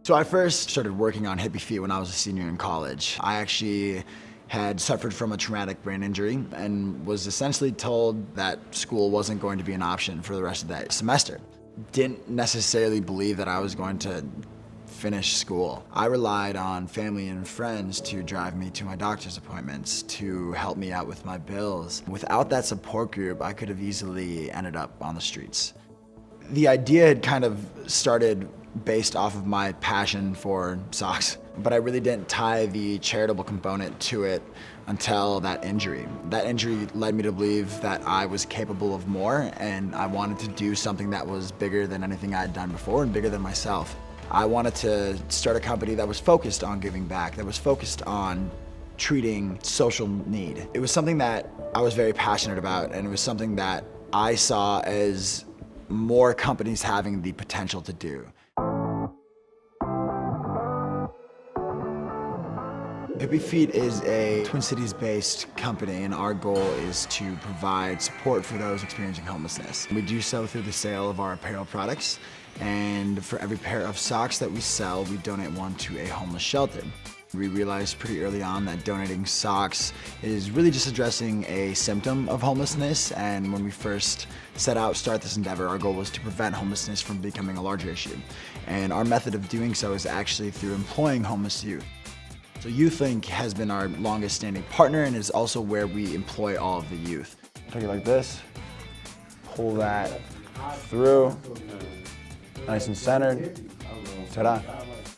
So I first started working on Hippie Feet when I was a senior in college. I actually had suffered from a traumatic brain injury and was essentially told that school wasn't going to be an option for the rest of that semester. Didn't necessarily believe that I was going to finish school. I relied on family and friends to drive me to my doctor's appointments, to help me out with my bills. Without that support group, I could have easily ended up on the streets. The idea had kind of started based off of my passion for socks, but I really didn't tie the charitable component to it until that injury. That injury led me to believe that I was capable of more, and I wanted to do something that was bigger than anything I had done before and bigger than myself. I wanted to start a company that was focused on giving back, that was focused on treating social need. It was something that I was very passionate about, and it was something that I saw as more companies having the potential to do. Hippie Feet is a Twin Cities-based company, and our goal is to provide support for those experiencing homelessness. We do so through the sale of our apparel products, and for every pair of socks that we sell, we donate one to a homeless shelter. We realized pretty early on that donating socks is really just addressing a symptom of homelessness, and when we first set out to start this endeavor, our goal was to prevent homelessness from becoming a larger issue. And our method of doing so is actually through employing homeless youth. So YouthLink has been our longest standing partner and is also where we employ all of the youth. Take it like this, pull that through, nice and centered, ta-da.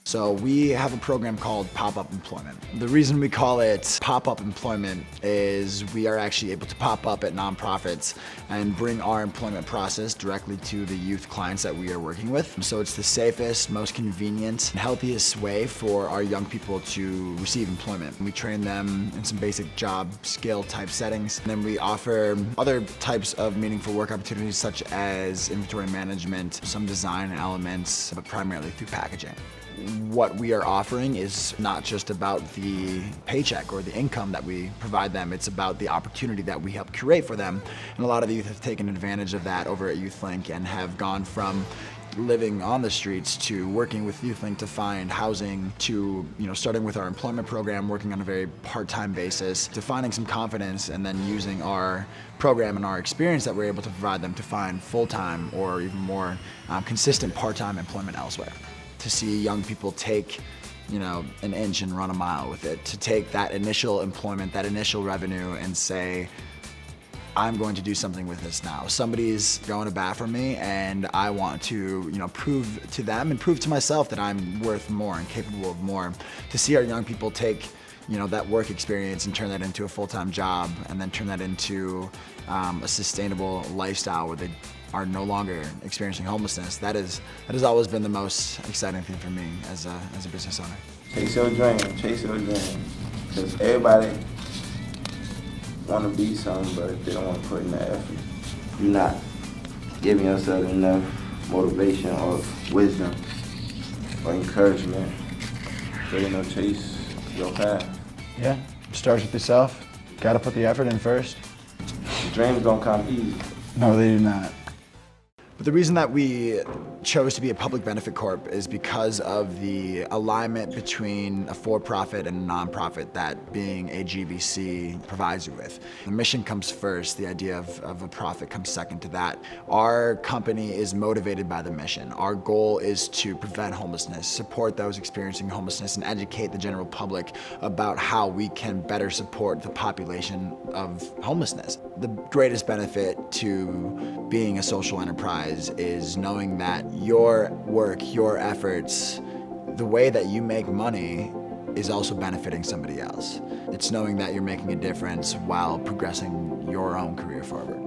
So we have a program called Pop-Up Employment. The reason we call it Pop-Up Employment is we are actually able to pop up at nonprofits and bring our employment process directly to the youth clients that we are working with. So it's the safest, most convenient, and healthiest way for our young people to receive employment. We train them in some basic job skill type settings, and then we offer other types of meaningful work opportunities such as inventory management, some design elements, but primarily through packaging. What we are offering is not just about the paycheck or the income that we provide them, it's about the opportunity that we help curate for them. And a lot of the youth have taken advantage of that over at YouthLink and have gone from living on the streets to working with YouthLink to find housing, to starting with our employment program, working on a very part-time basis, to finding some confidence and then using our program and our experience that we're able to provide them to find full-time or even more consistent part-time employment elsewhere. To see young people take, an inch and run a mile with it, to take that initial employment, that initial revenue and say, I'm going to do something with this now. Somebody's going to bat for me and I want to, prove to them and prove to myself that I'm worth more and capable of more. To see our young people take, that work experience and turn that into a full-time job and then turn that into a sustainable lifestyle where they are no longer experiencing homelessness. That has always been the most exciting thing for me as a business owner. Chase your dream, chase your dream. Because everybody want to be something, but they don't want to put in the effort. You're not giving yourself enough motivation or wisdom or encouragement. So, chase your path. Yeah, it starts with yourself. Got to put the effort in first. The dreams don't come easy. No, they do not. But the reason that we chose to be a public benefit corp is because of the alignment between a for-profit and a nonprofit that being a GBC provides you with. The mission comes first, the idea of a profit comes second to that. Our company is motivated by the mission. Our goal is to prevent homelessness, support those experiencing homelessness, and educate the general public about how we can better support the population of homelessness. The greatest benefit to being a social enterprise is knowing that your work, your efforts, the way that you make money is also benefiting somebody else. It's knowing that you're making a difference while progressing your own career forward.